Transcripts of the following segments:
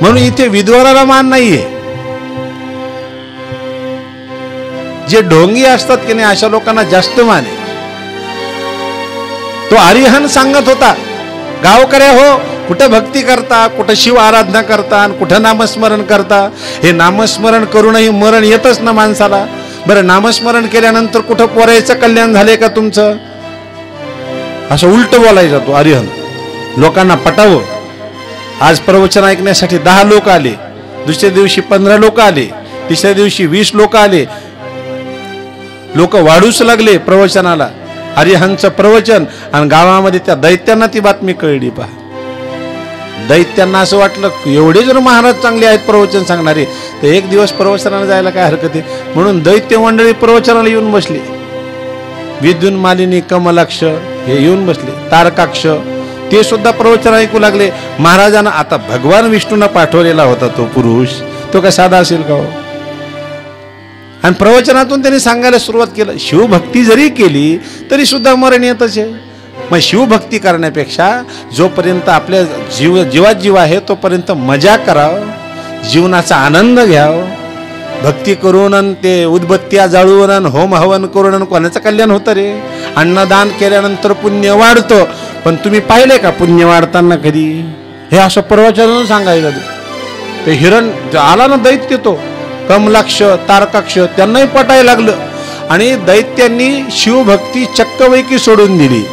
म्हणून इथे विद्वाराला मान नाहीये. जे ढोंगी असतात की नाही अशा लोकांना जास्त मान आहे. तो अरिहंत सांगत होता, गावकऱ्या हो, कुठं भक्ती करता, कुठं शिव आराधना करता, कुठं नामस्मरण करता. हे नामस्मरण करूनही मरण येतच ना माणसाला. बरं, नामस्मरण केल्यानंतर कुठं पोरायचं कल्याण झाले का तुमचं? असं उलट बोलायचं तो अरिहंत, लोकांना पटावं. आज प्रवचन ऐकण्यासाठी 10 लोक आले, दुसऱ्या दिवशी 15 लोक आले, तिसऱ्या दिवशी 20 लोक आले. लोक वाढूच लागले प्रवचनाला. अरिहंतचं प्रवचन, आणि गावामध्ये त्या दैत्यांना ती बातमी कळली. पहा, दैत्यांना असं वाटलं एवढे जर महाराज चांगले आहेत प्रवचन सांगणारे, तर एक दिवस प्रवचनाला जायला काय हरकत आहे. म्हणून दैत्य मंडळी प्रवचनाला येऊन बसली. विद्युन मालिनी, कमलाक्ष हे येऊन बसले, तारकाक्ष ते सुद्धा प्रवचन ऐकू लागले. महाराजांना आता भगवान विष्णूंना पाठवलेला होता तो पुरुष, तो काय साधा असेल का हो? आणि प्रवचनातून त्यांनी सांगायला सुरुवात केलं, शिवभक्ती जरी केली तरी सुद्धा मरण येतच आहे. मग शिवभक्ती करण्यापेक्षा जोपर्यंत आपल्या जीवात जीव आहे तोपर्यंत मजा करावं, जीवनाचा आनंद घ्यावं. भक्ती करून ते उदबत्त्या जाळून होम हवन करून कोणाचं कल्याण होतं रे? अन्नदान केल्यानंतर पुण्य वाढतं, पण तुम्ही पाहिले का पुण्य वाढताना कधी? हे असं प्रवचन सांगायचं. ते हिरण आला ना दैत्य, तो कमलाक्ष तारकाक्ष, त्यांनाही पटायला लागलं. आणि दैत्यांनी शिवभक्ती चक्कवैकी सोडून दिली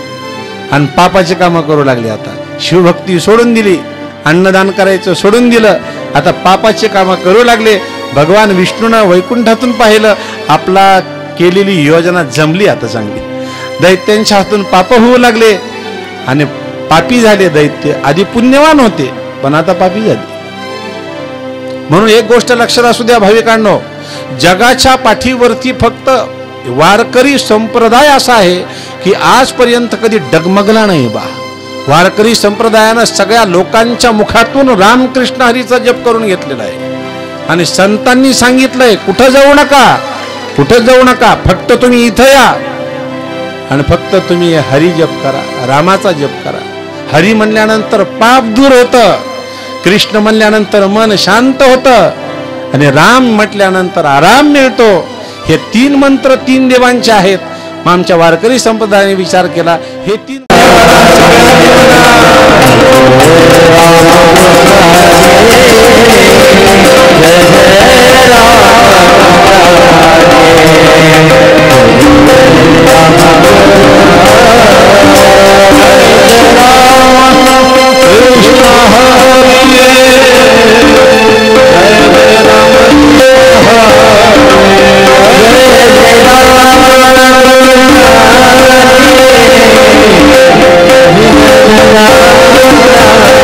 आणि पापाचे कामं करू लागले. आता शिवभक्ती सोडून दिली, अन्नदान करायचं सोडून दिलं, आता पापाचे कामं करू लागले. भगवान विष्णूनं वैकुंठातून पाहिलं, आपला केलेली योजना जमली आता चांगली. दैत्यांच्या हातून पाप होऊ लागले आणि पापी झाले दैत्य. आधी पुण्यवान होते पण आता पापी झाले. म्हणून एक गोष्ट लक्षात असू द्या भाविकांनो, जगाच्या पाठीवरती फक्त वारकरी संप्रदाय असा आहे की आजपर्यंत कधी डगमगला नाही. वारकरी संप्रदायानं सगळ्या लोकांच्या मुखातून रामकृष्ण हरीचा जप करून घेतलेला आहे. आणि संतांनी सांगितलंय, कुठं जाऊ नका, कुठं जाऊ नका, फक्त तुम्ही इथं या आणि फक्त तुम्ही हरी जप करा, रामाचा जप करा. हरी म्हणल्यानंतर पाप दूर होतं, कृष्ण म्हणल्यानंतर मन शांत होतं, आणि राम म्हटल्यानंतर आराम मिळतो. हे 3 मंत्र 3 देवांचे आहेत. मग आमच्या वारकरी संप्रदायाने विचार केला, हे 3 Hare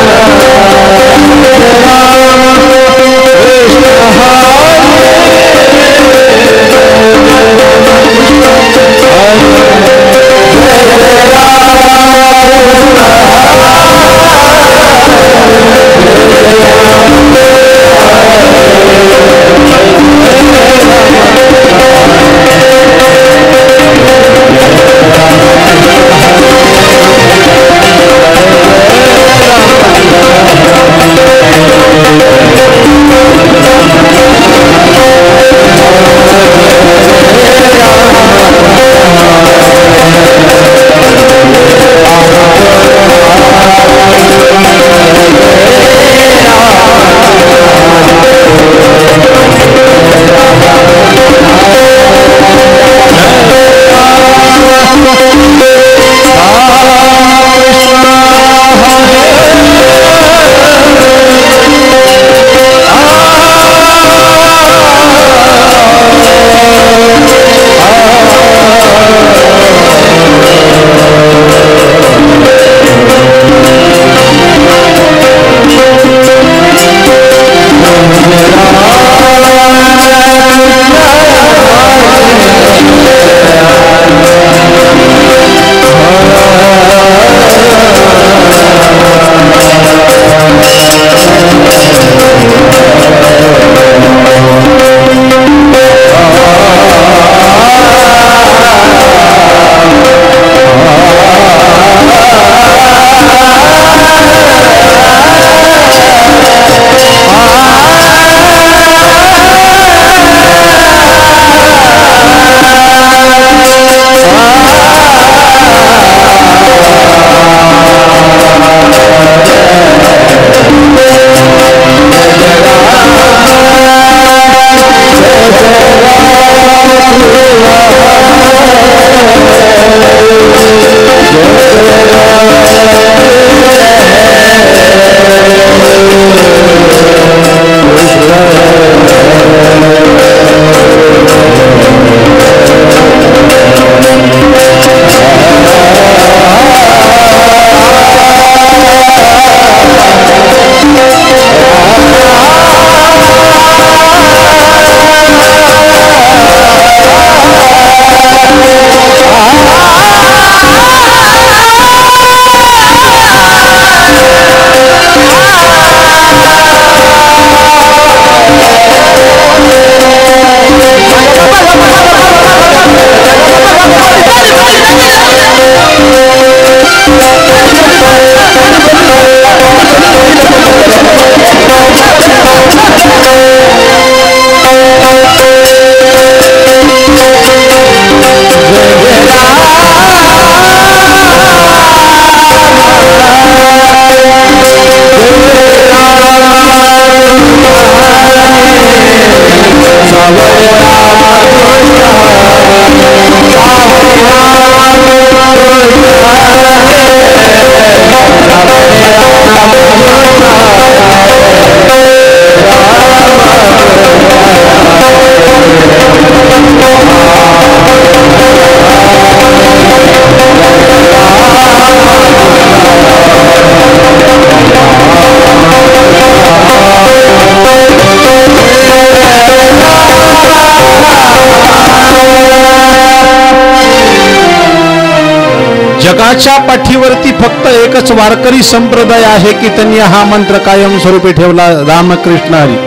जगाच्या पाठीवरती फक्त एकच वारकरी संप्रदाय आहे की त्यांनी हा मंत्र कायमस्वरूपी ठेवला, रामकृष्ण हरी.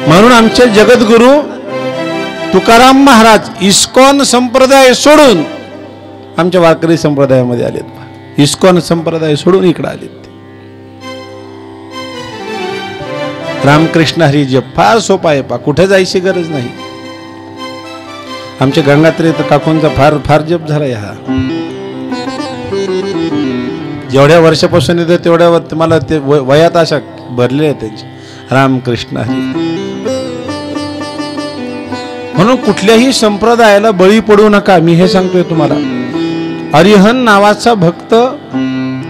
म्हणून आमचे जगद्गुरु तुकाराम महाराज इस्कॉन संप्रदाय सोडून आमच्या वारकरी संप्रदायामध्ये आलेत. इस्कॉन संप्रदाय सोडून इकडे आलेत. रामकृष्ण हरी जप फार सोपा आहे पा, कुठे जायची गरज नाही. आमच्या गंगात्री तर काकूंचा फार फार जप झाला. हा जेवढ्या वर्षापासून येतो तेवढ्या तुम्हाला ते वयात अशा भरले आहेत त्यांची. रामकृष्ण हरी. म्हणून कुठल्याही संप्रदायाला बळी पडू नका. मी हे सांगतोय तुम्हाला. अरिहन नावाचा भक्त,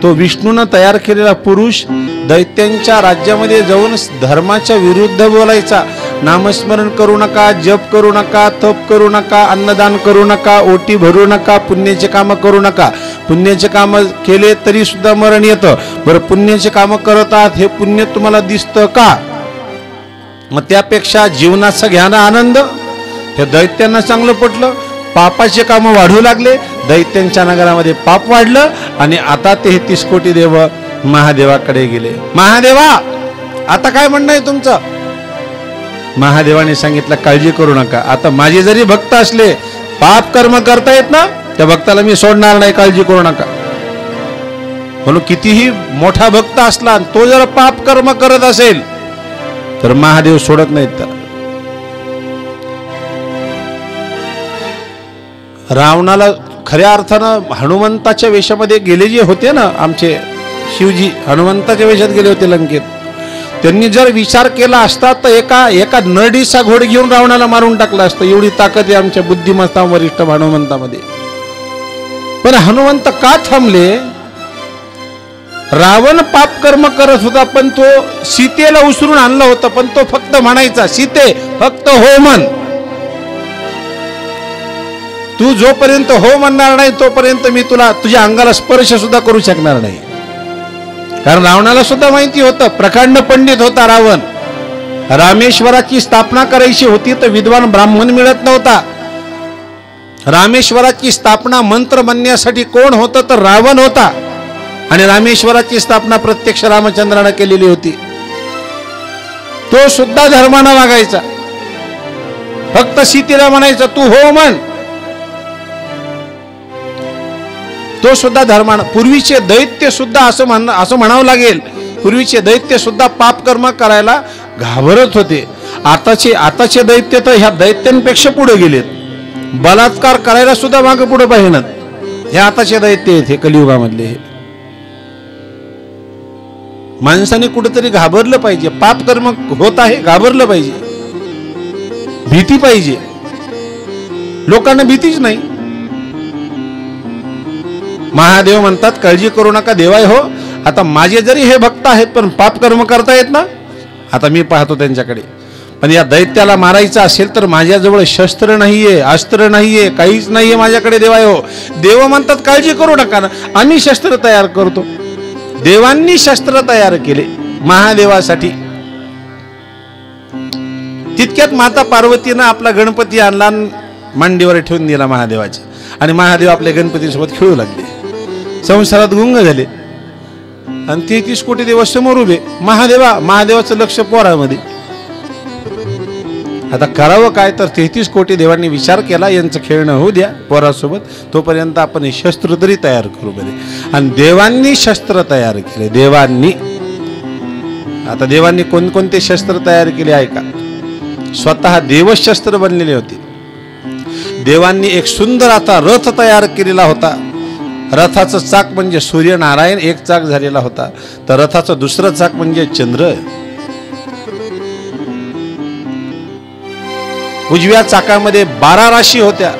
तो विष्णूनं तयार केलेला पुरुष, दैत्यांच्या राज्यामध्ये जाऊन धर्माच्या विरुद्ध बोलायचा. नामस्मरण करू नका, जप करू नका, तप करू नका, अन्नदान करू नका, ओटी भरू नका, पुण्याचे कामं करू नका. पुण्याचे कामं केले तरी सुद्धा मरण येतं. बरं, पुण्याचे कामं करत आहात हे पुण्य तुम्हाला दिसतं का? मग त्यापेक्षा जीवनाचा घ्या ना आनंद. हे दैत्यांना चांगलं पटलं. पापाचे कामं वाढू लागले. दैत्यांच्या नगरामध्ये पाप वाढलं आणि आता 33 कोटी देव महादेवाकडे गेले. महादेवा आता काय म्हणणं आहे तुमचं? महादेवाने सांगितलं काळजी करू नका. आता माझे जरी भक्त असले, पाप कर्म करतायत ना, त्या भक्ताला मी सोडणार नाही, काळजी करू नका. म्हणून कितीही मोठा भक्त असला तो जर पाप कर्म करत असेल तर महादेव सोडत नाहीत. तर रावणाला खऱ्या अर्थानं हनुमंताच्या वेशामध्ये गेले जे होते ना, आमचे शिवजी हनुमंताच्या वेशात गेले होते लंकेत. त्यांनी जर विचार केला असता तर एका नरडीचा घोड घेऊन रावणाला मारून टाकला असतं. एवढी ताकद आहे आमच्या बुद्धिमत्ता वरिष्ठ हनुमंतामध्ये. पण हनुमंत का थांबले? रावण पाप कर्म करत होता, पण तो सीतेला उचलून आणलं होतं. पण तो फक्त म्हणायचा, सीते फक्त हो म्हण. तू जोपर्यंत हो म्हणणार नाही तोपर्यंत मी तुझ्या अंगाला स्पर्श सुद्धा करू शकणार नाही. कारण रावणाला सुद्धा माहिती होतं, प्रकांड पंडित होता रावण. रामेश्वराची स्थापना करायची होती तर विद्वान ब्राह्मण मिळत नव्हता. रामेश्वराची स्थापना मंत्र म्हणण्यासाठी कोण होतं तर रावण होता. आणि रामेश्वराची स्थापना प्रत्यक्ष रामचंद्राने केलेली होती. तो सुद्धा धर्मानं वागायचा. फक्त सीतेला म्हणायचा तू हो म्हण. तो सुद्धा धर्मानं. पूर्वीचे दैत्य सुद्धा असं म्हणावं लागेल, पूर्वीचे दैत्य सुद्धा पाप कर्म करायला घाबरत होते. आताचे दैत्य तर ह्या दैत्यांपेक्षा पुढे गेलेत. बलात्कार करायला सुद्धा मागे पुढे पाहिजेत. हे आताचे दैत्य आहेत हे कलियुगामधले. हे माणसाने कुठेतरी घाबरलं पाहिजे. पाप कर्म होत आहे, घाबरलं पाहिजे, भीती पाहिजे. लोकांना भीतीच नाही. महादेव म्हणतात काळजी करू नका देवाय हो. आता माझे जरी हे भक्त आहेत पण पाप कर्म करतायत ना, आता मी पाहतो त्यांच्याकडे. पण या दैत्याला मारायचं असेल तर माझ्याजवळ शस्त्र नाहीये, अस्त्र नाहीये, काहीच नाहीये माझ्याकडे देवाय हो. देव म्हणतात काळजी करू नका ना, आम्ही शस्त्र तयार करतो. देवांनी शस्त्र तयार केले महादेवासाठी. तितक्यात माता पार्वतीनं आपला गणपती आणला, मांडीवर ठेवून दिला महादेवाच्या. आणि महादेव आपल्या गणपतीसोबत खेळू लागले. संसारात गुंग झाले. आणि 33 कोटी देव समोर उभे. महादेवाचं लक्ष पोरामध्ये. आता करावं काय? तर 33 कोटी देवांनी विचार केला यांचं खेळणं होऊ द्या पोरासोबत, तोपर्यंत आपण हे शस्त्र तरी तयार करू बरे. आणि देवांनी शस्त्र तयार केले. देवांनी. आता देवांनी कोणकोणते शस्त्र तयार केले ऐका. स्वतः देवशस्त्र बनलेले होते. देवांनी एक सुंदर आता रथ तयार केलेला होता. रथाचं चाक म्हणजे सूर्यनारायण एक चाक झालेला होता. तर रथाचं दुसरं चाक म्हणजे चंद्र. उजव्या चाकामध्ये 12 राशी होत्या,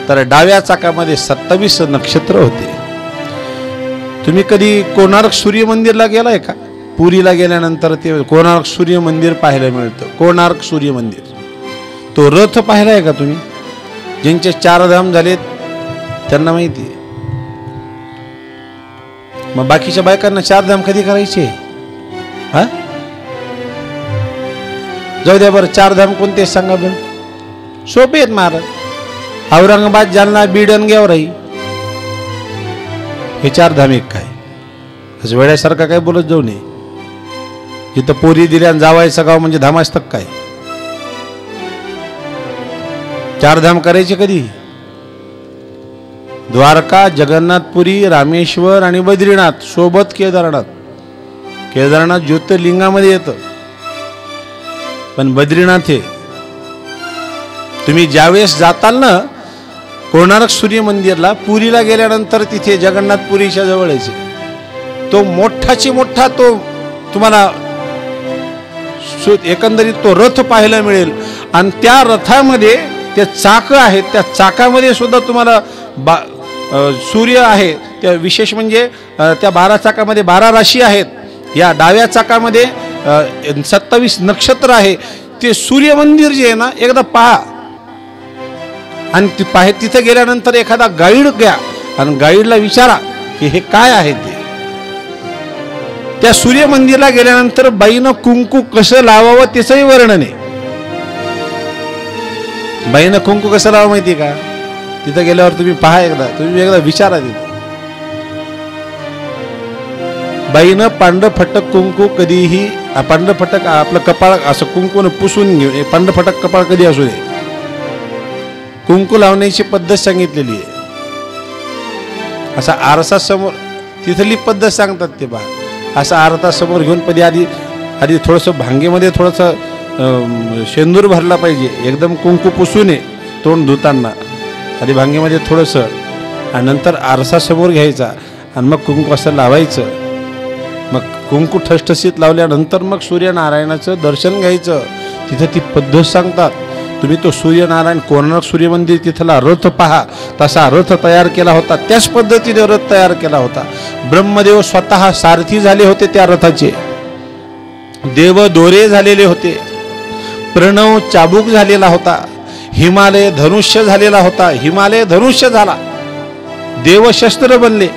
तर डाव्या चाकामध्ये 27 नक्षत्र होते. तुम्ही कधी कोणार्क सूर्य मंदिरला गेलाय का? पुरीला गेल्यानंतर ते कोणार्क सूर्य मंदिर पाहायला मिळतं. कोणार्क सूर्य मंदिर. तो रथ पाहिलाय का तुम्ही? ज्यांचे 4 धाम झालेत त्यांना माहिती आहे. मग बाकीच्या बायकांना 4 धाम कधी करायचे? हा, जाऊ द्या बरं. 4 धाम कोणते सांगा बरं? सोपे आहेत महाराज. औरंगाबाद, जालना, बीड आणि गेवराई हे 4 धाम एक काय? असं वेड्यासारखा काय बोलत जाऊ नये. जिथं पोरी दिल्या आणि जावायचं गाव म्हणजे धाम असतं काय? 4 धाम करायचे कधी? द्वारका, जगन्नाथपुरी, रामेश्वर आणि बद्रीनाथ सोबत केदारनाथ. केदारनाथ ज्योतिर्लिंगामध्ये येतं, पण बद्रीनाथ हे तुम्ही ज्यावेळेस जाताल ना कोणार्क सूर्य मंदिरला, पुरीला गेल्यानंतर तिथे जगन्नाथपुरीच्या जवळच तो मोठाची मोठा तो तुम्हाला एकंदरीत तो रथ पाहायला मिळेल. आणि त्या रथामध्ये ते चाक आहेत, त्या चाकामध्ये सुद्धा तुम्हाला सूर्य आहे. त्या विशेष म्हणजे त्या 12 चाकामध्ये 12 राशी आहेत. या डाव्या चाकामध्ये 27 नक्षत्र आहे. ते सूर्य मंदिर जे आहे ना एकदा पहा. आणि तिथे गेल्यानंतर एखादा गाईड घ्या आणि गाईडला विचारा की हे काय आहे ते. त्या सूर्य मंदिरला गेल्यानंतर बाईनं कुंकू कसं लावावं त्याचंही वर्णन आहे. बाईनं कुंकू कसं लावावं माहिती का? तिथं गेल्यावर तुम्ही पहा, तुम्ही एकदा विचारा. तिथं बाईनं पांढरफटक कुंकू कधीही, पांढरफटक आपलं कपाळ असं कुंकून पुसून घेऊन, पांढरफटक कपाळ कधी असू दे, कुंकू लावण्याची पद्धत सांगितलेली आहे. असा आरसा समोर, तिथली पद्धत सांगतात ते पहा. असा आरसा समोर घेऊन कधी आधी थोडंसं भांगेमध्ये थोडंसं शेंदूर भरला पाहिजे. एकदम कुंकू पुसू नये तोंड धुताना. आधी भांगेमध्ये थोडंसं आणि नंतर आरसा समोर घ्यायचा आणि मग कुंकू असं लावायचं. मग कुंकू ठसठसीत लावल्यानंतर मग सूर्यनारायणाचं दर्शन घ्यायचं. तिथं ती पद्धत सांगतात. तुम्ही तो सूर्यनारायण कोणार्क सूर्यमंदिर तिथला रथ पहा. तसा रथ तयार केला होता, त्याच पद्धतीने रथ तयार केला होता. ब्रह्मदेव स्वतः सारथी झाले होते त्या रथाचे. देव दोरे झालेले होते. प्रणव चाबूक झालेला होता. हिमालय धनुष्य झालेला होता. हिमालय धनुष्य झाला. देव शस्त्र बनले.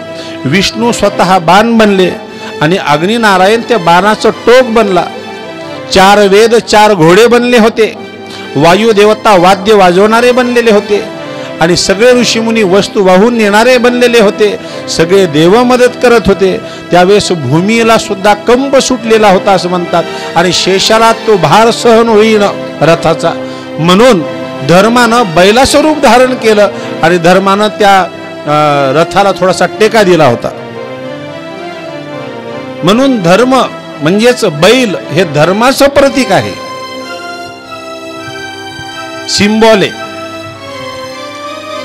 विष्णू स्वतः बाण बनले आणि अग्निनारायण त्या बाणाचं टोक बनला. 4 वेद 4 घोडे बनले होते. वायू देवता वाद्य वाजवणारे बनलेले होते आणि सगळे ऋषीमुनी वस्तू वाहून नेणारे बनलेले होते. सगळे देव मदत करत होते. त्यावेळेस भूमीला सुद्धा कंप सुटलेला होता असं म्हणतात. आणि शेषाला तो भार सहन होईन रथाचा. म्हणून धर्मानं बैलाचं रूप धारण केलं आणि धर्मानं त्या रथाला थोडासा टेका दिला होता. म्हणून धर्म म्हणजेच बैल हे धर्माचं प्रतीक आहे, सिंबॉल आहे.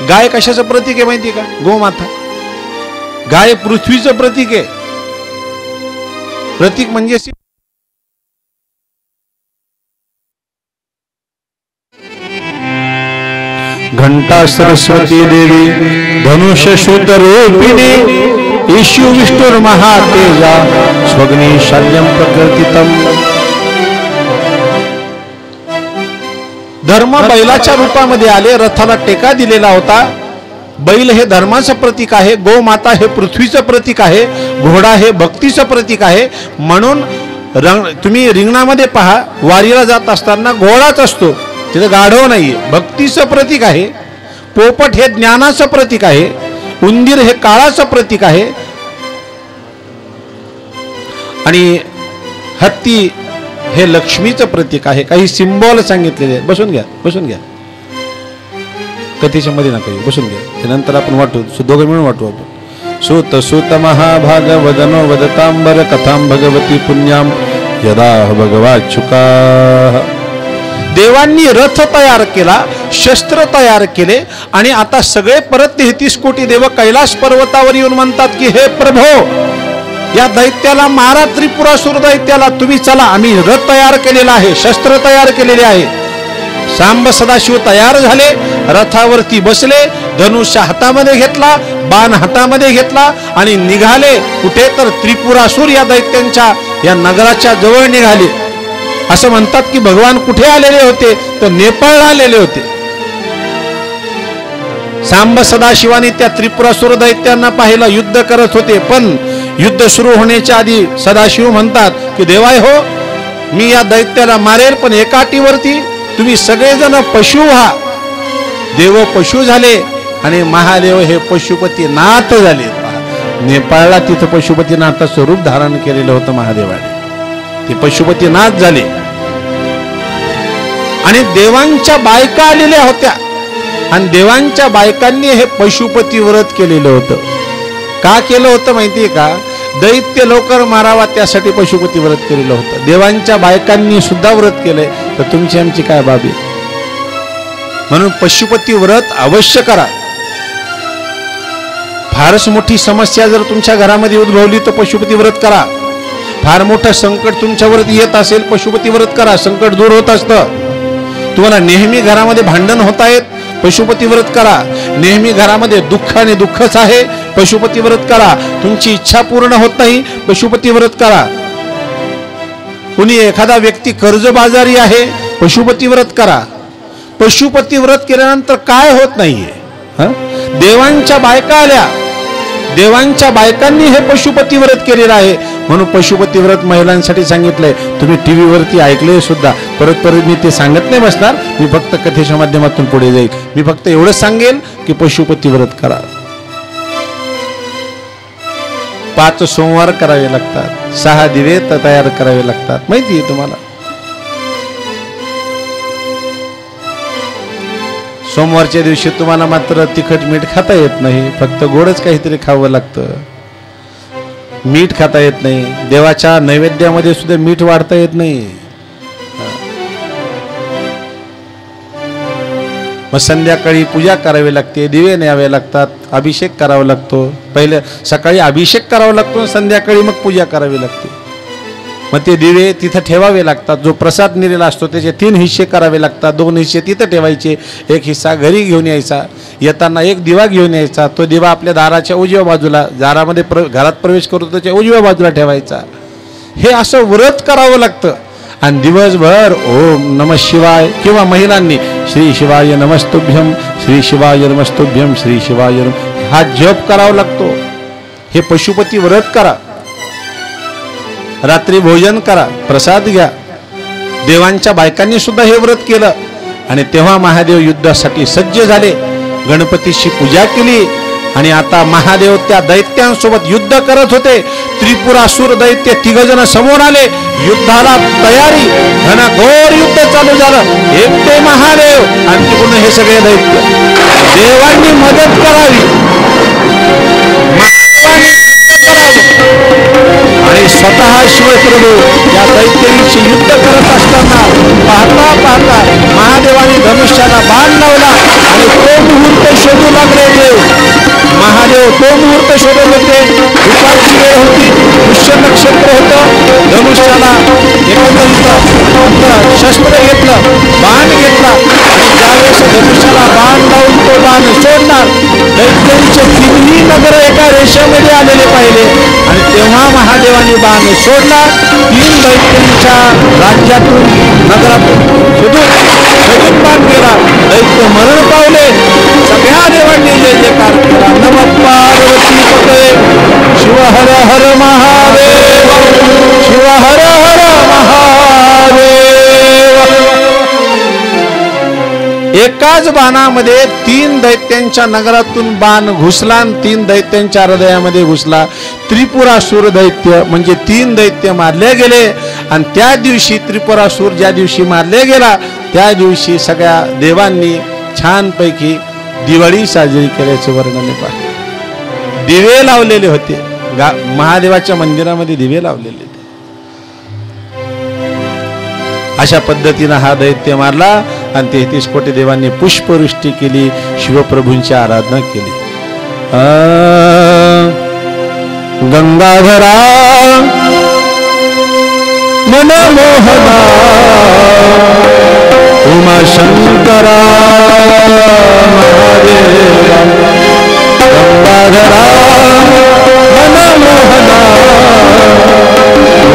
गाय कशाचं प्रतीक आहे माहिती का? गोमाता. गाय पृथ्वीचं प्रतीक आहे. प्रतीक म्हणजे घंटा सरस्वती देवी धनुष्य शूत रूपिणी ईशु विष्णुर्महातेजा स्वग्नी शाल्यं प्रकृतितम. धर्म बैलाच्या रूपामध्ये आले. रथाला टेका दिलेला होता. बैल हे धर्माचं प्रतीक आहे. गोमाता हे पृथ्वीचं प्रतीक आहे. घोडा हे भक्तीचं प्रतीक आहे. म्हणून तुम्ही रिंगणामध्ये पहा, वारीला जात असताना घोडाच असतो, तिथं गाढव नाहीये. भक्तीचं प्रतीक आहे. पोपट हे ज्ञानाचं प्रतीक आहे. उंदीर हे काळाचं प्रतीक आहे. आणि हत्ती हे लक्ष्मीचं प्रतीक आहे. काही सिंबॉल सांगितलेले. बसून घ्या, बसून घ्या. कथेच्या मध्ये ना काही बसून घ्या. त्यानंतर आपण वाटू, दोघं मिळून वाटू आपण. सूत सूत महाभाग वदनो वदतांबर कथां भगवती पुण्याम यदा भगवाच्युका. देवांनी रथ तयार केला, शस्त्र तयार केले आणि आता सगळे परत 33 कोटी देव कैलास पर्वतावर येऊन म्हणतात की हे प्रभो, या दैत्याला मारा, त्रिपुरासुर दैत्याला. तुम्ही चला, आम्ही रथ तयार केलेला आहे, शस्त्र तयार केलेले आहे. सांब सदाशिव तयार झाले. रथावरती बसले. धनुष्य हातामध्ये घेतला, बाण हातामध्ये घेतला आणि निघाले. कुठे तर त्रिपुरासुर या दैत्यांच्या या नगराच्या जवळ निघाले. असं म्हणतात की भगवान कुठे आलेले होते तर नेपाळला आलेले होते. सांब सदाशिवानी त्या त्रिपुरासुर दैत्यांना पाहिलं, युद्ध करत होते. पण युद्ध सुरू होण्याच्या आधी सदाशिव म्हणतात की देवाय हो, मी या दैत्याला मारेल, पण एका अटीवरती, तुम्ही सगळेजण पशु व्हा. देव पशु झाले आणि महादेव हे पशुपतीनाथ झाले. नेपाळला तिथं पशुपतीनाथाचं स्वरूप धारण केलेलं होतं महादेवाने. ते पशुपतीनाथ झाले. आणि देवांच्या बायका आलेल्या होत्या आणि देवांच्या बायकांनी हे पशुपती व्रत केलेलं होतं. का केलं होतं माहितीये का? दैत्य लवकर मारावा त्यासाठी पशुपती व्रत केलेलं होतं. देवांच्या बायकांनी सुद्धा व्रत केलंय, तर तुमची आमची काय बाबी? म्हणून पशुपती व्रत अवश्य करा. फारच मोठी समस्या जर तुमच्या घरामध्ये उद्भवली तर पशुपती व्रत करा. फार मोठं संकट तुमच्यावरती येत असेल, पशुपती व्रत करा, संकट दूर होत असतं. तुम्हाला नेहमी घरामध्ये भांडण होत आहेत, पशुपती व्रत करा. नेहमी घरामध्ये दुःख आणि दुःखच आहे, पशुपती व्रत करा. तुमची इच्छा पूर्ण होत नाही, पशुपती व्रत करा. कुणी एखादा व्यक्ती कर्जबाजारी आहे, पशुपती व्रत करा. पशुपती व्रत केल्यानंतर काय होत नाहीये? देवांच्या बायका आल्या, देवांच्या बायकांनी हे पशुपती व्रत केलेलं आहे. म्हणून पशुपती व्रत महिलांसाठी सांगितलंय. तुम्ही टीव्ही वरती ऐकले सुद्धा. परत परत मी ते सांगत नाही बसणार, मी फक्त कथेच्या माध्यमातून पुढे जाईल. मी फक्त एवढंच सांगेल की पशुपती व्रत करा. 5 सोमवार करावे लागतात, 6 दिवे तयार करावे लागतात, माहिती आहे तुम्हाला. सोमवारच्या दिवशी तुम्हाला मात्र तिखट मीठ खाता येत नाही, फक्त गोडच काहीतरी खावं लागतं. मीठ खाता येत नाही. देवाच्या नैवेद्यामध्ये सुद्धा मीठ वाढता येत नाही. मग संध्याकाळी पूजा करावी लागते, दिवे न्यावे लागतात, अभिषेक करावा लागतो. पहिले सकाळी अभिषेक करावा लागतो, संध्याकाळी मग पूजा करावी लागते. मग ते दिवे तिथं ठेवावे लागतात. जो प्रसाद नेलेला असतो त्याचे 3 हिस्से करावे लागतात. 2 हिस्से तिथं ठेवायचे, 1 हिस्सा घरी घेऊन यायचा. येताना 1 दिवा घेऊन यायचा. तो दिवा आपल्या दाराच्या उजव्या बाजूला, दारामध्ये घरात प्रवेश करतो त्याच्या उजव्या बाजूला ठेवायचा. हे असं व्रत करावं लागतं. आणि दिवसभर ओम नमः शिवाय, किंवा महिलांनी श्री शिवाय नमस्तुभ्यम, श्री शिवाय नमस्तुभ्यम, श्री शिवाय हा जप करावा लागतो. हे पशुपती व्रत करा. रात्री भोजन करा, प्रसाद घ्या. देवांच्या बायकांनी सुद्धा हे व्रत केलं. आणि तेव्हा महादेव युद्धासाठी सज्ज झाले. गणपतीची पूजा केली. आणि आता महादेव त्या दैत्यांसोबत युद्ध करत होते. त्रिपुरासुर दैत्य 3 जण समोर आले. युद्धाला तयारी, घनघोर युद्ध चालू झालं. एकटे महादेव आणि तिकडून हे सगळे दैत्य. देवांनी मदत करावी, महादेवांनी युद्ध करावे. आणि स्वतः शिवप्रभू या दैत्यांशी युद्ध करत असताना पाहता पाहता महादेवाने धनुष्याला बाण लावला. आणि तो मुहूर्त शोधू लागले देव. महादेव तो मुहूर्त शोधत होते. दुपारची वेळ होती, पुष्य नक्षत्र होतं. धनुष्याला शस्त्र घेतलं, बाण घेतला. आणि ज्यावेळेस धनुष्याला बाण लावून तो बाण सोडणार, दैत्यांचे 3ही नगर एका रेषेमध्ये आलेले पाहिले. आणि तेव्हा महादेवाने बाण सोडला. 3 दैत्यांच्या राज्यातून, नगरातून शोधून बाण गेला. दैत्य मरण पावले. सगळ्या देवांनी जय जयकार केला. नमः पार्वती पतये शिव हर हर महादेव, शिव हर हर महादेव. एकाच बाणामध्ये 3 दैत्यांच्या नगरातून बाण घुसला आणि 3 दैत्यांच्या हृदयामध्ये घुसला. त्रिपुरासुर दैत्य म्हणजे 3 दैत्य मारले गेले. आणि त्या दिवशी त्रिपुरासुर ज्या दिवशी मारले गेला, त्या दिवशी सगळ्या देवांनी छानपैकी दिवाळी साजरी केल्याचे वर्णन पहा. दिवे लावलेले होते. महादेवाच्या मंदिरामध्ये दिवे लावलेले होते. अशा पद्धतीनं हा दैत्य मारला. आणि 33 कोटी देवांनी पुष्पवृष्टी केली, शिवप्रभूंची आराधना केली. गंगाधरा मनमोहना उमाशंकरा महादेवा. गंगाधरा मनमोहना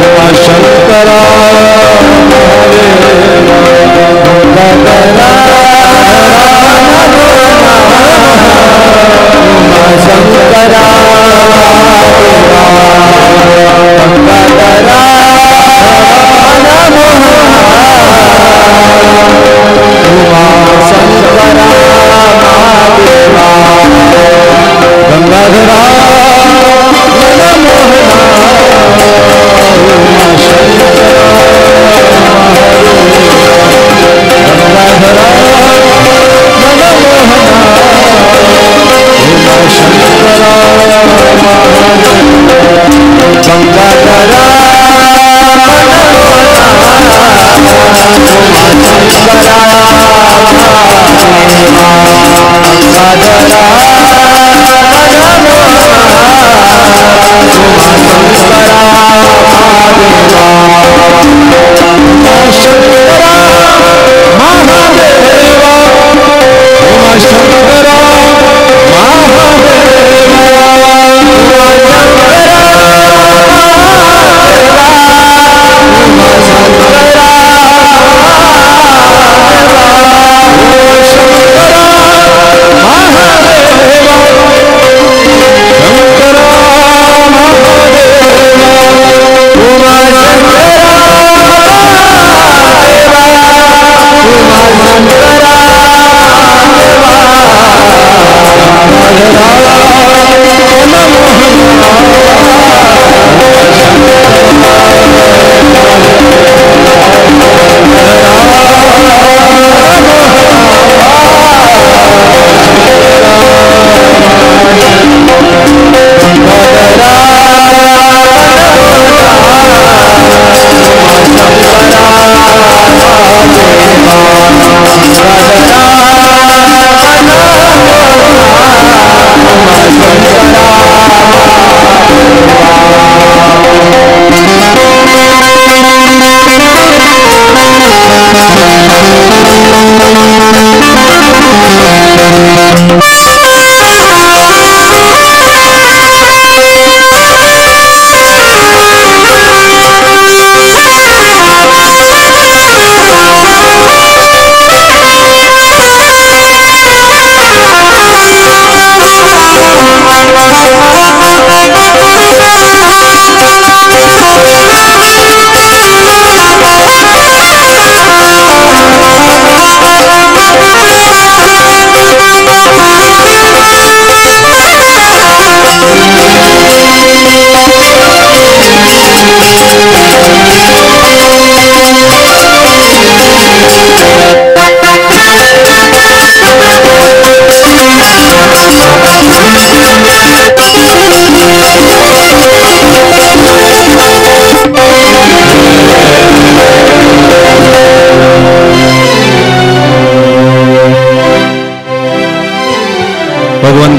उमाशंकरा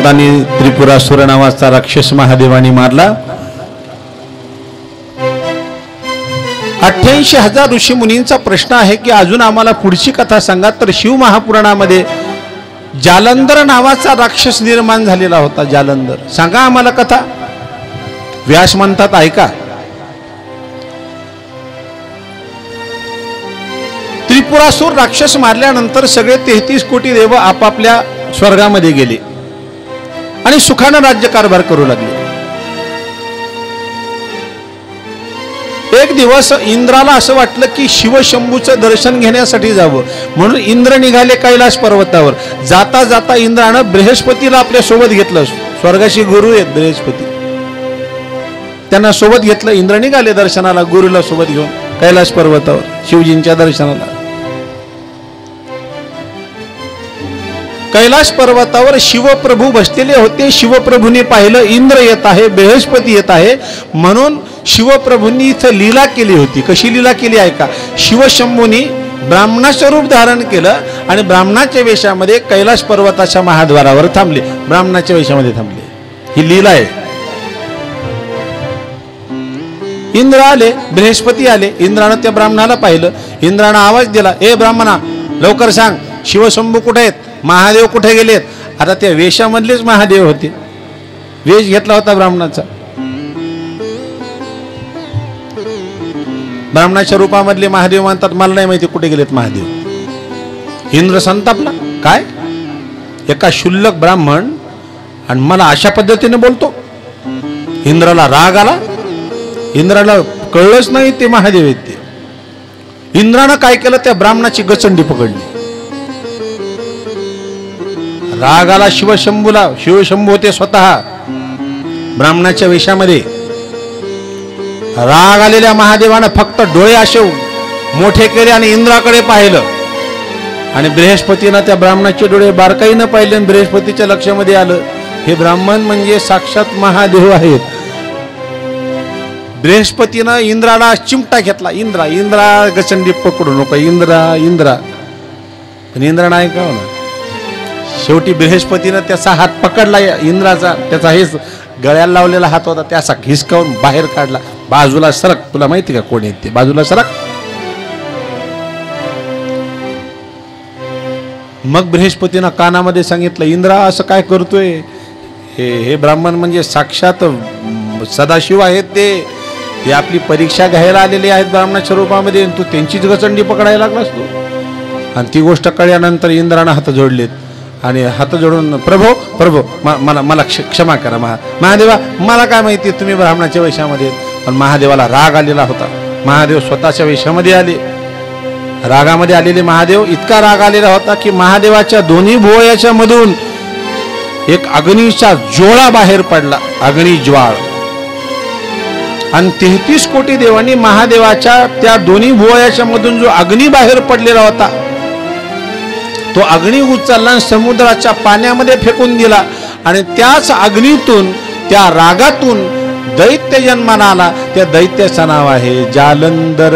भगवंतांनी त्रिपुरासुर नावाचा राक्षस महादेवानी मारला. 88,000 ऋषी मुनींचा प्रश्न आहे की अजून आम्हाला पुढची कथा सांगा. तर शिव महापुराणामध्ये जालंधर नावाचा राक्षस निर्माण झालेला होता. जालंधर, सांगा आम्हाला कथा. व्यास म्हणतात ऐका. त्रिपुरासुर राक्षस मारल्यानंतर सगळे 33 कोटी देव आपापल्या स्वर्गामध्ये गेले आणि सुखानं राज्यकारभार करू लागले. एक दिवस इंद्राला असं वाटलं की शिवशंभूचं दर्शन घेण्यासाठी जावं, म्हणून इंद्र निघाले कैलास पर्वतावर. जाता जाता इंद्रानं बृहस्पतीला आपल्या सोबत घेतलं. स्वर्गाशी गुरु आहेत बृहस्पती, त्यांना सोबत घेतलं. इंद्र निघाले दर्शनाला गुरुला सोबत घेऊन कैलास पर्वतावर शिवजींच्या दर्शनाला. कैलास पर्वतावर शिवप्रभू बसलेले होते. शिवप्रभूंनी पाहिलं इंद्र येत आहे, बृहस्पती येत आहे, म्हणून शिवप्रभूंनी इथं लीला केली होती. कशी लीला केली आहे का? शिवशंभूंनी ब्राह्मणाचं रूप धारण केलं आणि ब्राह्मणाच्या वेशामध्ये कैलास पर्वताच्या महाद्वारावर थांबले. ब्राह्मणाच्या वेशामध्ये थांबले. ही लीला आहे. इंद्र आले, बृहस्पती आले. इंद्रानं त्या ब्राह्मणाला पाहिलं. इंद्रानं आवाज दिला, ए ब्राह्मणा, लवकर सांग शिवशंभू कुठे आहेत, महादेव कुठे गेलेत. आता त्या वेशामधलेच महादेव होते. वेश घेतला होता ब्राह्मणाचा. ब्राह्मणाच्या रूपामधले महादेव म्हणतात मला नाही माहिती कुठे गेलेत महादेव. इंद्र संतापला. काय, एका शुल्लक ब्राह्मण आणि मला अशा पद्धतीने बोलतो. इंद्राला राग आला. इंद्राला कळलंच नाही ते महादेव आहेत ते. इंद्रानं काय केलं, त्या ब्राह्मणाची गचंडी पकडली. राग आला शिवशंभूला. शिवशंभू होते स्वतः ब्राह्मणाच्या वेशामध्ये. राग आलेल्या महादेवानं फक्त डोळे असे मोठे केले आणि इंद्राकडे पाहिलं आणि बृहस्पतीनं त्या ब्राह्मणाचे डोळे बारकाईनं पाहिले आणि बृहस्पतीच्या लक्षामध्ये आलं हे ब्राह्मण म्हणजे साक्षात महादेव आहेत. बृहस्पतीनं इंद्राला चिमटा घेतला. इंद्रा इंद्रा गचंडी पकडू नको, इंद्रा इंद्रा. पण इंद्रा नाही का ना. शेवटी बृहस्पतीनं त्याचा हात पकडला इंद्राचा. त्याचा हेच गळ्याला लावलेला हात होता, त्याचा हिसकावून बाहेर काढला. बाजूला सरक, तुला माहिती का कोण येते, बाजूला सरक. मग बृहस्पतीनं कानामध्ये सांगितलं, इंद्रा असं काय करतोय, हे ब्राह्मण म्हणजे साक्षात सदाशिव आहेत. ते आपली परीक्षा घ्यायला आलेले आहेत ब्राह्मणाच्या रूपामध्ये. तू त्यांचीच गचंडी पकडायला लागलास तू. आणि ती गोष्ट कळल्यानंतर इंद्रानं हात जोडलेत आणि हात जोडून प्रभो प्रभो मला क्षमा करा महादेवा, मला काय माहिती तुम्ही ब्राह्मणाच्या वेशामध्ये. पण महादेवाला राग आलेला होता. महादेव स्वतःच्या वेशामध्ये आले. रागामध्ये आलेले महादेव, इतका राग आलेला होता की महादेवाच्या दोन्ही भुवयाच्या मधून एक अग्नीचा ज्वाळा बाहेर पडला. अग्नी ज्वाळ. आणि 33 कोटी देवांनी महादेवाच्या त्या दोन्ही भुवयाच्या मधून जो अग्नी बाहेर पडलेला होता तो अग्नी उचलला समुद्राच्या पाण्यामध्ये फेकून दिला. आणि त्याच अग्नीतून, त्या रागातून दैत्य जन्माला आला. त्या दैत्याचं नाव आहे जालंधर.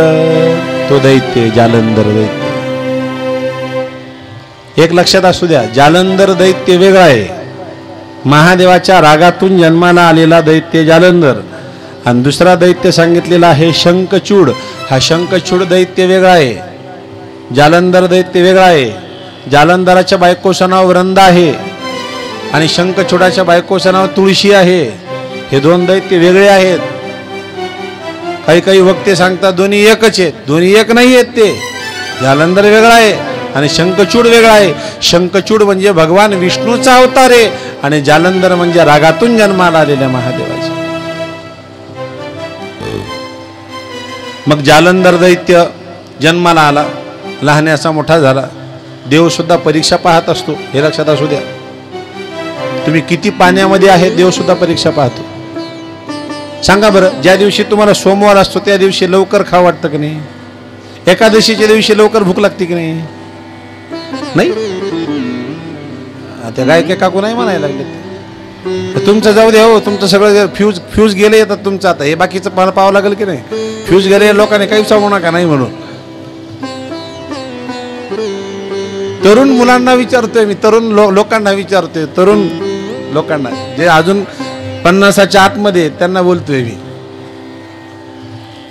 तो दैत्य जालंधर दैत्य. एक लक्षात असू द्या, जालंधर दैत्य वेगळा आहे. महादेवाच्या रागातून जन्माला आलेला दैत्य जालंधर. आणि दुसरा दैत्य सांगितलेला आहे शंखचूड. हा शंखचूड दैत्य वेगळा आहे, जालंधर दैत्य वेगळा आहे. जालंधराच्या बायकोचं नाव वृंदा आहे आणि शंखचूडाच्या बायकोचं नाव तुळशी आहे. हे दोन दैत्य वेगळे आहेत. काही वक्ते सांगतात दोन्ही एकच आहेत. दोन्ही एक नाही आहेत. ते जालंधर वेगळा आहे आणि शंखचूड वेगळा आहे. शंखचूड म्हणजे भगवान विष्णूचा अवतार आहे आणि जालंधर म्हणजे रागातून जन्माला आलेल्या महादेवाचे. मग जालंधर दैत्य जन्माला आला, लहानाचा मोठा झाला. देव सुद्धा परीक्षा पाहत असतो, हे लक्षात असू द्या. तुम्ही किती पाण्यामध्ये आहे देव सुद्धा परीक्षा पाहतो. सांगा बरं, ज्या दिवशी तुम्हाला सोमवार असतो त्या दिवशी लवकर खावं वाटतं की नाही? एकादशीच्या दिवशी लवकर भूक लागते की नाही? नाही. त्या गायके काकू नाही म्हणायला लागले. तुमचं जाऊ द्या हो, तुमचं सगळं फ्यूज गेले येतात तुमचं. आता हे बाकीचं मला पाहावं लागेल की नाही? फ्यूज गेले लोकांनी काही सांगू नका नाही म्हणून. तरुण मुलांना विचारतोय मी, तरुण लोकांना विचारतोय, तरुण लोकांना, जे अजून 50च्या आतमध्ये त्यांना बोलतोय मी.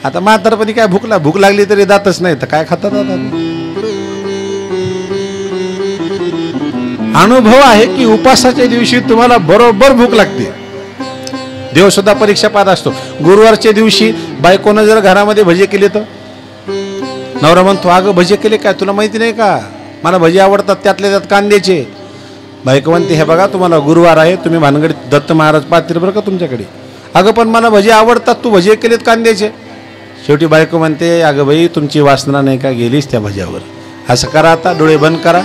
आता म्हातारपणी काय भूक लागली तरी जातच नाही तर काय खातात आता. अनुभव आहे की उपासाच्या दिवशी तुम्हाला बरोबर भूक लागते. देव सुद्धा परीक्षा पाहत असतो. गुरुवारच्या दिवशी बायकोनं जर घरामध्ये भजे केले तर नवरा म्हणतो, अगं भजे केले काय, तुला माहिती नाही का, मला भजे आवडतात, त्यातले त्यात कांद्याचे. बायको म्हणते, हे बघा तुम्हाला गुरुवार आहे, तुम्ही भानगडीत दत्त महाराज पाहतील बरं का तुमच्याकडे. अगं पण मला भजे आवडतात, तू भजे केलेत कांद्याचे. शेवटी बायको म्हणते, अगं बाई तुमची वासना नाही का गेलीच त्या भज्यावर. असं करा, आता डोळे बंद करा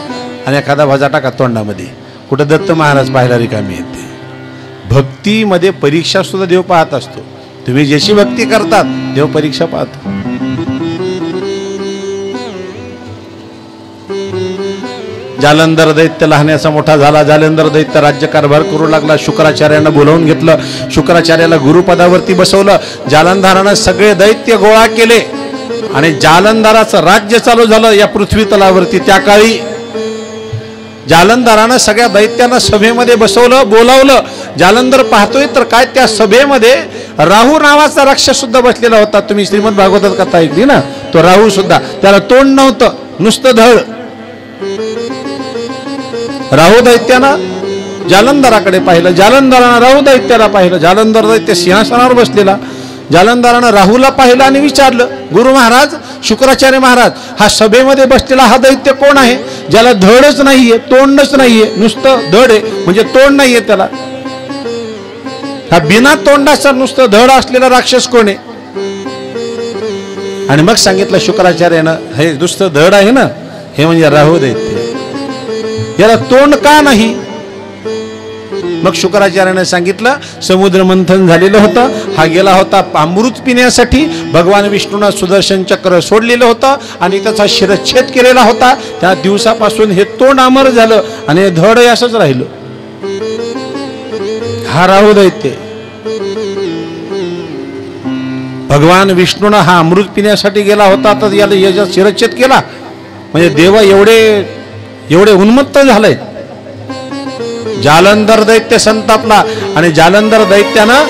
आणि एखादा भजा टाका तोंडामध्ये. कुठं दत्त महाराज पाहायला रिकामी येते. भक्तीमध्ये परीक्षा सुद्धा देव पाहत असतो. तुम्ही जशी भक्ती करतात देव परीक्षा पाहतो. जालंधर दैत्य लहानाचा मोठा झाला. जालंधर दैत्य राज्यकारभार करू लागला. शुक्राचार्यांना बोलावून घेतलं. शुक्राचार्याला गुरुपदावरती बसवलं. जालंधरानं सगळे दैत्य गोळा केले आणि जालंधराचं राज्य चालू झालं या पृथ्वी तलावरती. त्या काळी जालंधरानं सगळ्या दैत्यांना सभेमध्ये बसवलं, बोलावलं. जालंधर पाहतोय तर काय त्या सभेमध्ये राहू नावाचा राक्षस सुद्धा बसलेला होता. तुम्ही श्रीमद भागवतात कथा ऐकली ना, तो राहू सुद्धा, त्याला तोंड नव्हतं, नुसतं धड. राहू दैत्यानं जालंधराकडे पाहिलं, जालंधरानं राहू दैत्याला पाहिलं. जालंधर दैत्य सिंहासनावर बसलेला. जालंधरानं राहूला पाहिलं आणि विचारलं, गुरु महाराज, शुक्राचार्य महाराज, हा सभेमध्ये बसलेला हा दैत्य कोण आहे, ज्याला धडच नाहीये, तोंडच नाहीये, नुसतं धड आहे, म्हणजे तोंड नाहीये त्याला. हा बिना तोंडाचा नुसतं धड असलेला राक्षस कोण आहे. आणि मग सांगितलं शुक्राचार्यानं, हे नुसतं धड आहे ना, हे म्हणजे राहू दैत्य, याला तोंड का नाही. मग शुक्राचार्याने सांगितलं, समुद्र मंथन झालेलं होतं, हा गेला होता अमृत पिण्यासाठी. भगवान विष्णूनं सुदर्शन चक्र सोडलेलं होतं आणि त्याचा शिरच्छेद केलेला होता. त्या दिवसापासून हे तोंड अमर झालं आणि हे धड असंच राहिलं. हा राहू दैत्य. भगवान विष्णूनं हा अमृत पिण्यासाठी गेला होता तर याला याचा शिरच्छेद केला. म्हणजे देव एवढे उन्मत्त झालंय. जालंधर दैत्य संतापला आणि जालंधर दैत्यानं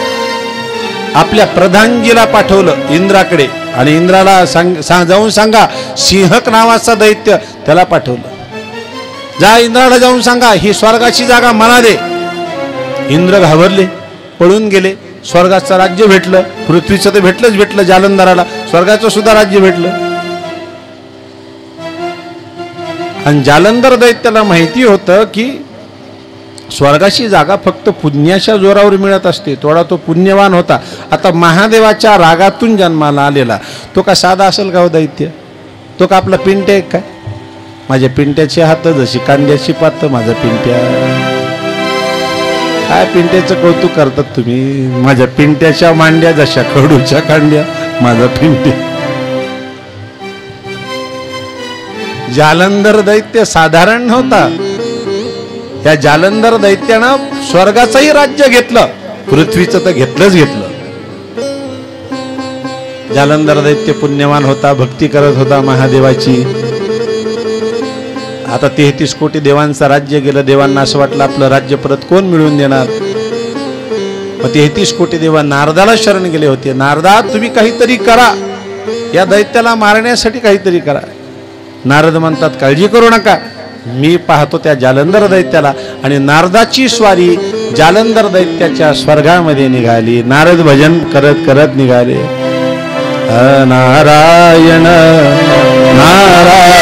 आपल्या प्रधानजीला पाठवलं इंद्राकडे आणि इंद्राला जाऊन सांगा, सिंहक नावाचा दैत्य त्याला पाठवलं. जा इंद्राला जाऊन सांगा, ही स्वर्गाची जागा मला दे. इंद्र घाबरले, पळून गेले. स्वर्गाचं राज्य भेटलं, पृथ्वीचं तर भेटलं जालंधराला, स्वर्गाचं सुद्धा राज्य भेटलं. आणि जालंधर दैत्याला माहिती होतं की स्वर्गाची जागा फक्त पुण्याच्या जोरावर मिळत असते. थोडा तो पुण्यवान होता. आता महादेवाच्या रागातून जन्माला आलेला तो का साधा असेल का हो दैत्य. तो का आपला पिंट्या एक काय. माझ्या पिंट्याची हात जशी कांद्याची पात, माझा पिंट्या. काय पिंट्याचं कौतुक करतात तुम्ही. माझ्या पिंट्याच्या मांड्या जशा कडूच्या कांड्या, माझा पिंट्या. जालंधर दैत्य साधारण नव्हता. या जालंधर दैत्यानं स्वर्गाचंही राज्य घेतलं, पृथ्वीचं तर घेतलं. जालंधर दैत्य पुण्यवान होता, भक्ती करत होता महादेवाची. आता 33 कोटी देवांचं राज्य गेलं. देवांना असं वाटलं आपलं राज्य परत कोण मिळवून देणार. मग 33 कोटी देवा नारदाला शरण गेले होते. नारदा, तुम्ही काहीतरी करा, या दैत्याला मारण्यासाठी काहीतरी करा. नारद म्हणतात, काळजी करू नका, मी पाहतो त्या जालंधर दैत्याला. आणि नारदाची स्वारी जालंधर दैत्याच्या स्वर्गामध्ये निघाली. नारद भजन करत करत निघाले. नारायण नारायण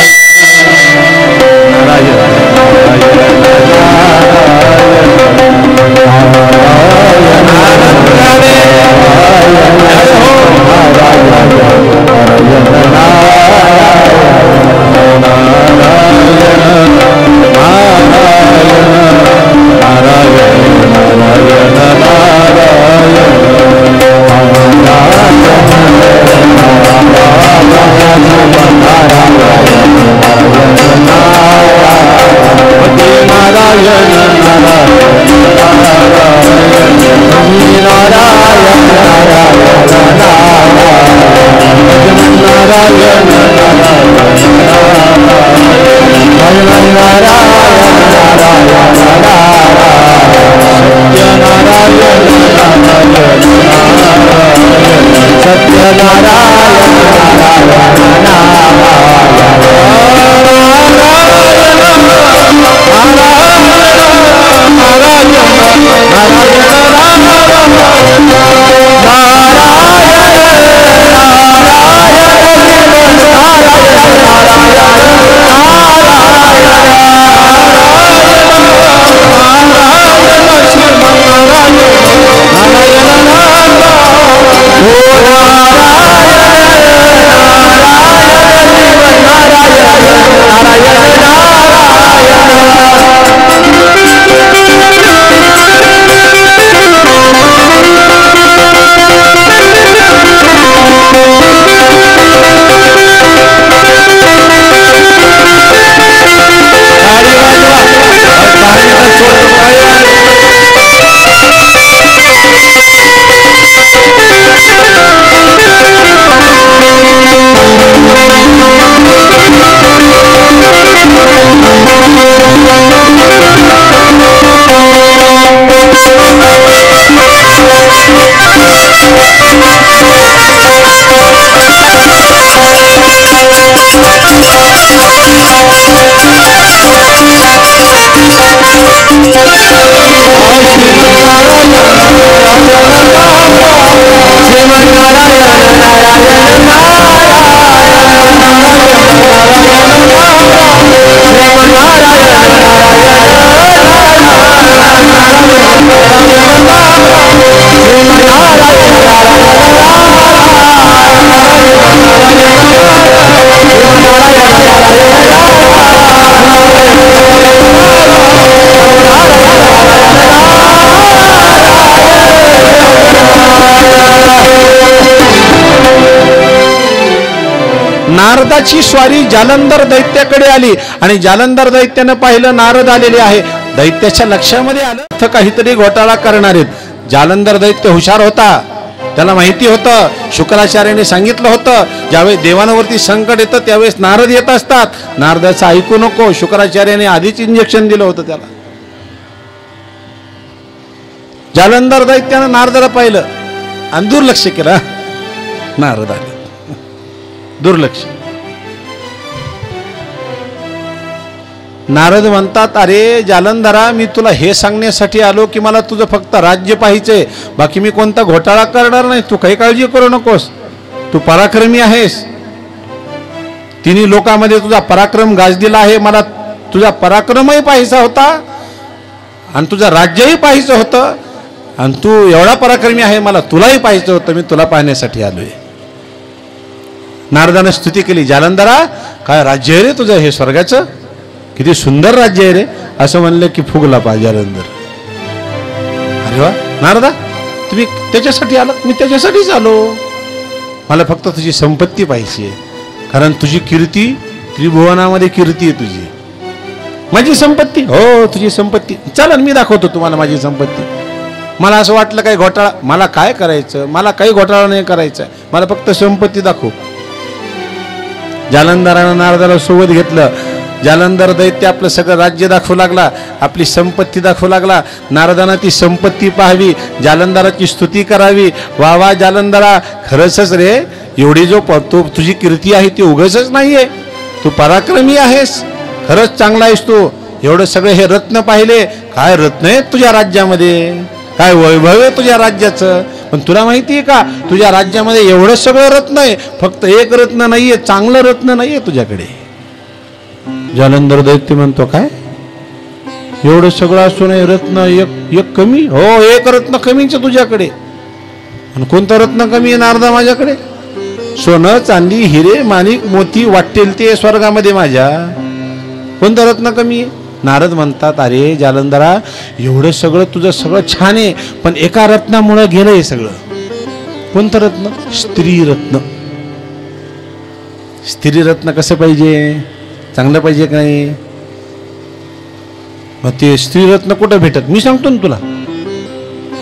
नारदाची स्वारी जालंधर दैत्याकडे आली आणि जालंधर दैत्यानं पाहिलं नारद आलेले आहे. दैत्याच्या लक्षामध्ये आलं काहीतरी घोटाळा करणार आहेत. जालंधर दैत्य हुशार होता, त्याला माहिती होतं, शुक्राचार्याने सांगितलं होतं ज्यावेळेस देवांवरती संकट येतं त्यावेळेस नारद येत असतात. नारदाचं ऐकू नको, शुक्राचार्याने आधीच इंजेक्शन दिलं होतं त्याला. जालंधर दैत्यानं नारदाला पाहिलं आणि दुर्लक्ष केलं. नारद आले, दुर्लक्ष. नारद म्हणतात, अरे जालंधरा, मी तुला हे सांगण्यासाठी आलो की मला तुझं फक्त राज्य पाहिजे, बाकी मी कोणता घोटाळा करणार नाही. तू काही काळजी करू नकोस, तू पराक्रमी आहेस. तिन्ही लोकांमध्ये तुझा पराक्रम गाजलेला आहे. मला तुझा पराक्रमही पाहायचा होता आणि तुझं राज्यही पाहायचं होतं आणि तू एवढा पराक्रमी आहे, मला तुलाही पाहायचं होतं. मी तुला पाहण्यासाठी आलोय. नारदाने स्तुती केली. जालंधरा, काय राज्य आहे रे तुझं हे स्वर्गाचं, किती सुंदर राज्य आहे रे, असं म्हणलं की फुगला पा जालंधर. अरे वा नारदा, तुम्ही त्याच्यासाठी आलात? मी त्याच्यासाठीच आलो. मला फक्त तुझी संपत्ती पाहिजे, कारण तुझी कीर्ती त्रिभुवनामध्ये कीर्ती आहे तुझी. माझी संपत्ती? हो तुझी संपत्ती. चालेल, मी दाखवतो तुम्हाला माझी संपत्ती. मला असं वाटलं काही घोटाळा, मला काय करायचं, मला काही घोटाळा नाही करायचा, मला फक्त संपत्ती दाखव. जालंधरानं नारदाला सोबत घेतलं. जालंधर दैत्य आपलं सगळं राज्य दाखवू लागला, आपली संपत्ती दाखवू लागला. नारदानं ती संपत्ती पाहावी, जालंधराची स्तुती करावी. वा वा जालंधरा, खरंच रे, एवढी जो तुझी कीर्ती आहे ती उगाचच नाहीये, तू पराक्रमी आहेस, खरंच चांगला आहेस तू. एवढं सगळे हे रत्न पाहिले, काय रत्न आहेत तुझ्या राज्यामध्ये, काय वैभव आहे तुझ्या राज्याचं. पण तुला माहिती आहे का, तुझ्या राज्यामध्ये एवढं सगळं रत्न आहे, फक्त एक रत्न नाहीये, चांगलं रत्न नाहीये तुझ्याकडे. जालंधर दैत्य म्हणतो, काय एवढं सगळं असून रत्न एक कमी? हो, एक रत्न कमीच तुझ्याकडे. आणि कोणतं रत्न कमी आहे नारदा माझ्याकडे? सोनं चांदी हिरे माणिक मोती वाटेल ते स्वर्गामध्ये माझ्या, कोणतं रत्न कमी आहे? नारद म्हणतात, अरे जालंधरा, एवढं सगळं तुझं सगळं छान आहे, पण एका रत्नामुळे गेलं हे सगळं. कोणतं रत्न? स्त्री रत्न. स्त्री रत्न कसं पाहिजे, चांगलं पाहिजे का नाही? मग ते स्त्री रत्न कुठं भेटत, मी सांगतो ना तुला.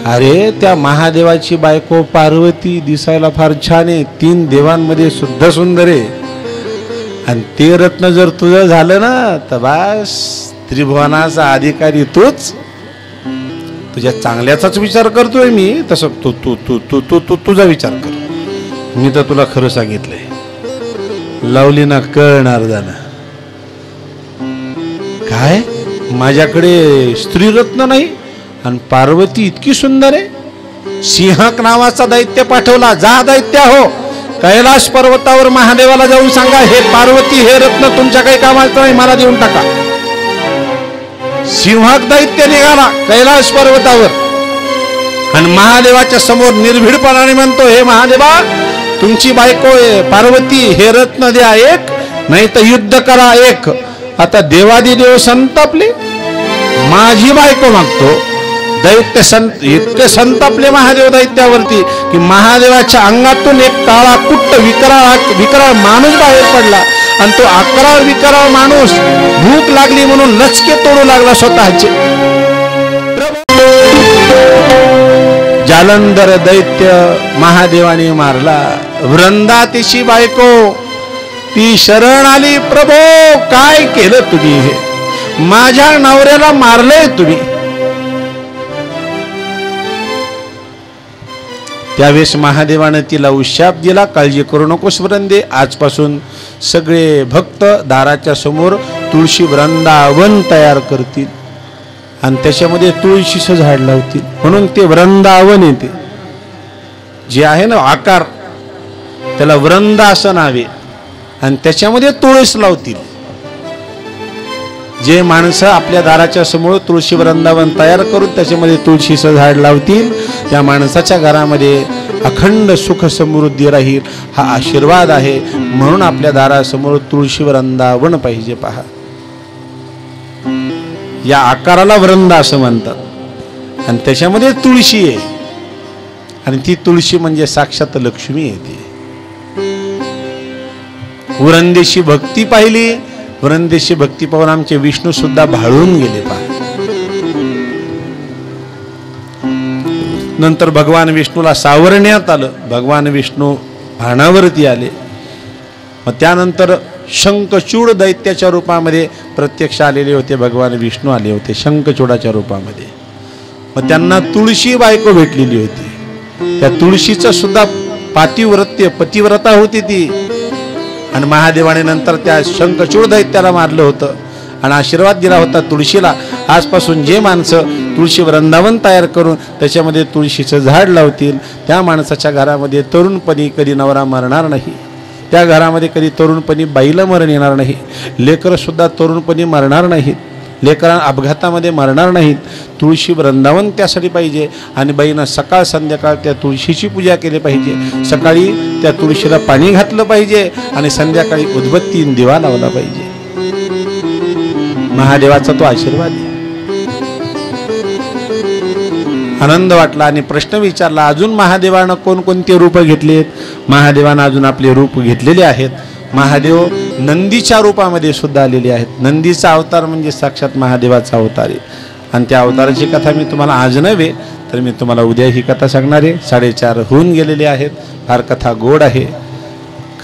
अरे त्या महादेवाची बायको पार्वती दिसायला फार छान आहे, 3 देवांमध्ये सुद्धा सुंदर आहे. आणि ते रत्न जर तुझं झालं ना तर बस, त्रिभुवनाचा अधिकारी तूच. तुझ्या चांगल्याचाच विचार करतोय मी, तसं तू तू तू तू तू तू तुझा विचार कर. मी तर तुला खरं सांगितलंय, लावली ना कळणार जाणं. काय माझ्याकडे स्त्रीरत्न नाही आणि पार्वती इतकी सुंदर आहे. सिंहक नावाचा दैत्य पाठवला, जा दैत्य हो, कैलास पर्वतावर महादेवाला जाऊन सांगा, हे पार्वती हे रत्न तुमच्या काही कामाचं नाही, मला देऊन टाका. सिंहक दैत्य निघाला कैलास पर्वतावर आणि महादेवाच्या समोर निर्भीडपणाने म्हणतो, हे महादेवा, तुमची बायको पार्वती हे रत्न द्या एक, नाही तर युद्ध करा एक. आता देवादिदेव संतापले, माझी बायको मागतो. दैत्य इतके संतापले महादेव दैत्यावरती की महादेवाच्या अंगातून एक काळा कुट्ट विकराळ माणूस बाहेर पडला आणि तो अकराळ विकराळ माणूस भूक लागली म्हणून लचके तोडू लागला स्वतःचे. जालंधर दैत्य महादेवाने मारला. वृंदा तिची बायको ती शरण आली, प्रभो काय केलं तुम्ही, हे माझ्या नवऱ्याला मारलंय तुम्ही. त्यावेळेस महादेवाने तिला उशाप दिला, काळजी करू नकोस वृंदे, आजपासून सगळे भक्त दाराच्या समोर तुळशी वृंदावन तयार करतील आणि त्याच्यामध्ये तुळशीचं झाड लावतील, म्हणून ते वृंदावन येते. जे आहे ना आकार, त्याला वृंदा असं नाव आहे आणि त्याच्यामध्ये तुळस लावतील. जे माणसं आपल्या दाराच्या समोर तुळशी वृंदावन तयार करून त्याच्यामध्ये तुळशीचं झाड लावतील, त्या माणसाच्या घरामध्ये अखंड सुख समृद्धी राहील, हा आशीर्वाद आहे. म्हणून आपल्या दारासमोर तुळशी वृंदावन पाहिजे. पहा, या आकाराला वृंदा असं म्हणतात आणि त्याच्यामध्ये तुळशी आहे आणि ती तुळशी म्हणजे साक्षात लक्ष्मी येते. वृंदेशी भक्ती पाहिली, वृंदेशी भक्ती पाहून आमचे विष्णू सुद्धा भाळून गेले. पहा, नंतर भगवान विष्णूला सावरण्यात आलं, भगवान विष्णू भानावरती आले. मग त्यानंतर शंखचूड दैत्याच्या रूपामध्ये प्रत्यक्ष आलेले होते, भगवान विष्णू आले होते शंखचूडाच्या रूपामध्ये. मग त्यांना तुळशी बायको भेटलेली होती, त्या तुळशीचं सुद्धा पातिव्रत्य पतिव्रता होती ती. आणि महादेवाने नंतर त्या शंखचूड दैत्याला मारलं होतं आणि आशीर्वाद दिला होता तुळशीला, आजपासून जे माणसं तुळशी वृंदावन तयार करून त्याच्यामध्ये तुळशीचं झाड लावतील, त्या माणसाच्या घरामध्ये तरुणपणी कधी नवरा मरणार नाही, त्या घरामध्ये कधी तरुणपणी बाईला मरण येणार नाही, लेकरं सुद्धा तरुणपणी मरणार नाहीत, लेकरां अपघातामध्ये मरणार नाहीत. तुळशी वृंदावन त्यासाठी पाहिजे आणि बाईनं सकाळ संध्याकाळ त्या तुळशीची पूजा केली पाहिजे. सकाळी त्या तुळशीला पाणी घातलं पाहिजे आणि संध्याकाळी उदबत्तीन दिवा लावला पाहिजे. महादेवाचा तो आशीर्वाद आहे. आनंद वाटला आणि प्रश्न विचारला, अजून महादेवानं कोणकोणते रूप घेतलेत? महादेवानं अजून आपले रूप घेतलेले आहेत. महादेव नंदीच्या रूपामध्ये सुद्धा आलेले आहेत. नंदीचा अवतार म्हणजे साक्षात महादेवाचा अवतार आहे आणि त्या अवताराची कथा मी तुम्हाला आज नव्हे तर मी तुम्हाला उद्या ही कथा सांगणार आहे. 4:30 होऊन गेलेले आहेत. फार कथा गोड आहे.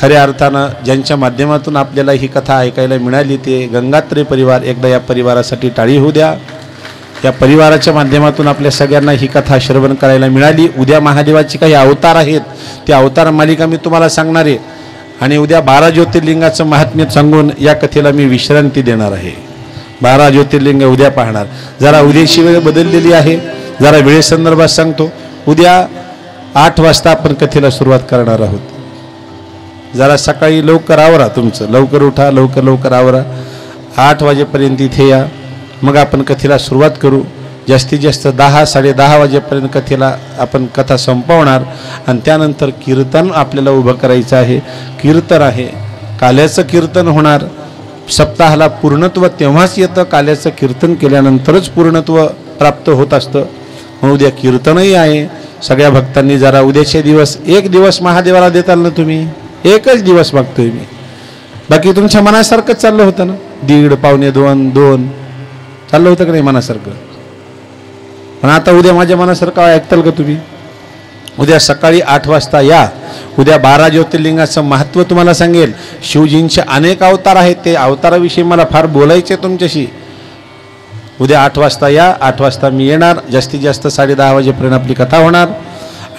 खऱ्या अर्थानं ज्यांच्या माध्यमातून आपल्याला ही कथा ऐकायला मिळाली ते गंगात्रे परिवार, एकदा या परिवारासाठी टाळी होऊ द्या. या परिवाराच्या माध्यमातून आपल्या सगळ्यांना ही कथा श्रवण करायला मिळाली. उद्या महादेवाचे काही अवतार आहेत, ते अवतार मालिका मी तुम्हाला सांगणार आहे आणि उद्या 12 ज्योतिर्लिंगाचं महात्म्य सांगून या कथेला मी विश्रांती देणार आहे. 12 ज्योतिर्लिंग उद्या पाहणार. जरा उद्याची वेळ बदललेली आहे, जरा वेळेसंदर्भात सांगतो. उद्या 8 वाजता आपण कथेला सुरुवात करणार आहोत. जरा सकाळी लवकर आवरा, तुमचं लवकर उठा, लवकर आवरा. 8 वाजेपर्यंत इथे या, मग आपण कथेला सुरुवात करू. जास्तीत जास्त 10 साडेदहा वाजेपर्यंत कथेला आपण कथा संपवणार आणि त्यानंतर कीर्तन आपल्याला उभं करायचं आहे. कीर्तन आहे, काल्याचं कीर्तन होणार. सप्ताहाला पूर्णत्व तेव्हाच येतं, काल्याचं कीर्तन केल्यानंतरच पूर्णत्व प्राप्त होत असतं. मग उद्या कीर्तनही आहे. सगळ्या भक्तांनी जरा उद्याचे दिवस, एक दिवस महादेवाला देताल ना तुम्ही, एकच दिवस मागतोय मी. बाकी तुमच्या मनासारखंच चाललं होतं ना, 1:30 पावणे 2 चाललं होतं का नाही मनासारखं? पण आता उद्या माझ्या मनासारखं ऐकताल का तुम्ही? उद्या सकाळी 8 वाजता या. उद्या 12 ज्योतिर्लिंगाचं महत्त्व तुम्हाला सांगेल. शिवजींचे अनेक अवतार आहेत, ते अवताराविषयी मला फार बोलायचे तुमच्याशी. उद्या 8 वाजता या. 8 वाजता मी येणार. जास्तीत जास्त 10:30 वाजेपर्यंत आपली कथा होणार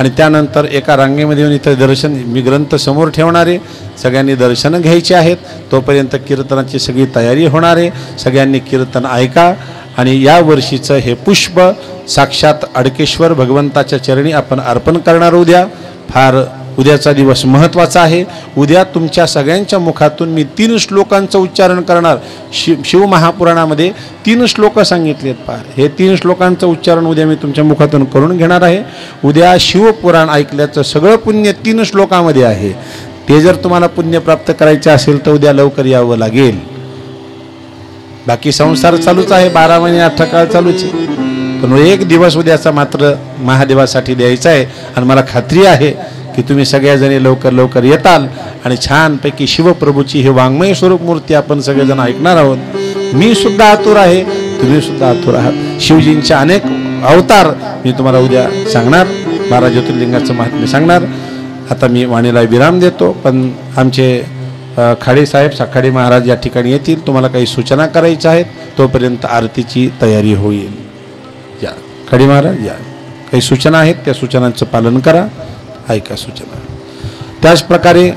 आणि त्यानंतर एका रांगेमध्ये येऊन इथं दर्शन, मी ग्रंथ समोर ठेवणार आहे, सगळ्यांनी दर्शनं घ्यायची आहेत. तोपर्यंत कीर्तनाची सगळी तयारी होणार आहे. सगळ्यांनी कीर्तन ऐका आणि या वर्षीचं हे पुष्प साक्षात अडकेश्वर भगवंताच्या चरणी आपण अर्पण करणार. उद्याचा दिवस महत्त्वाचा आहे. उद्या तुमच्या सगळ्यांच्या मुखातून मी 3 श्लोकांचं उच्चारण करणार. शिवमहापुराणामध्ये 3 श्लोक सांगितलेत. पहा, हे 3 श्लोकांचं उच्चारण उद्या मी तुमच्या मुखातून करून घेणार आहे. उद्या शिवपुराण ऐकल्याचं सगळं पुण्य 3 श्लोकामध्ये आहे. ते जर तुम्हाला पुण्य प्राप्त करायचे असेल तर उद्या लवकर यावं लागेल. बाकी संसार चालूच आहे, 12 महिने 18 काळ चालूच आहे, पण एक दिवस उद्याचा मात्र महादेवासाठी द्यायचा आहे. आणि मला खात्री आहे की तुम्ही सगळ्याजणी लवकर येताल आणि छानपैकी शिवप्रभूची हे वाङ्मय स्वरूप मूर्ती आपण सगळेजण ऐकणार आहोत. मी सुद्धा आतुर आहे, तुम्ही सुद्धा आतुर आहात. शिवजींचे अनेक अवतार मी तुम्हाला उद्या सांगणार, 12 ज्योतिर्लिंगाचं महात्म्य सांगणार. आता मी वाणीला विराम देतो, पण आमचे खाडे साहेब साखाडे महाराज या ठिकाणी येतील. तुम्हाला काही सूचना करायच्या आहेत, तोपर्यंत आरतीची तयारी होईल. या खाडे महाराज या, काही सूचना आहेत त्या सूचनांचं पालन करा, ऐका सूचना. त्याच प्रकारे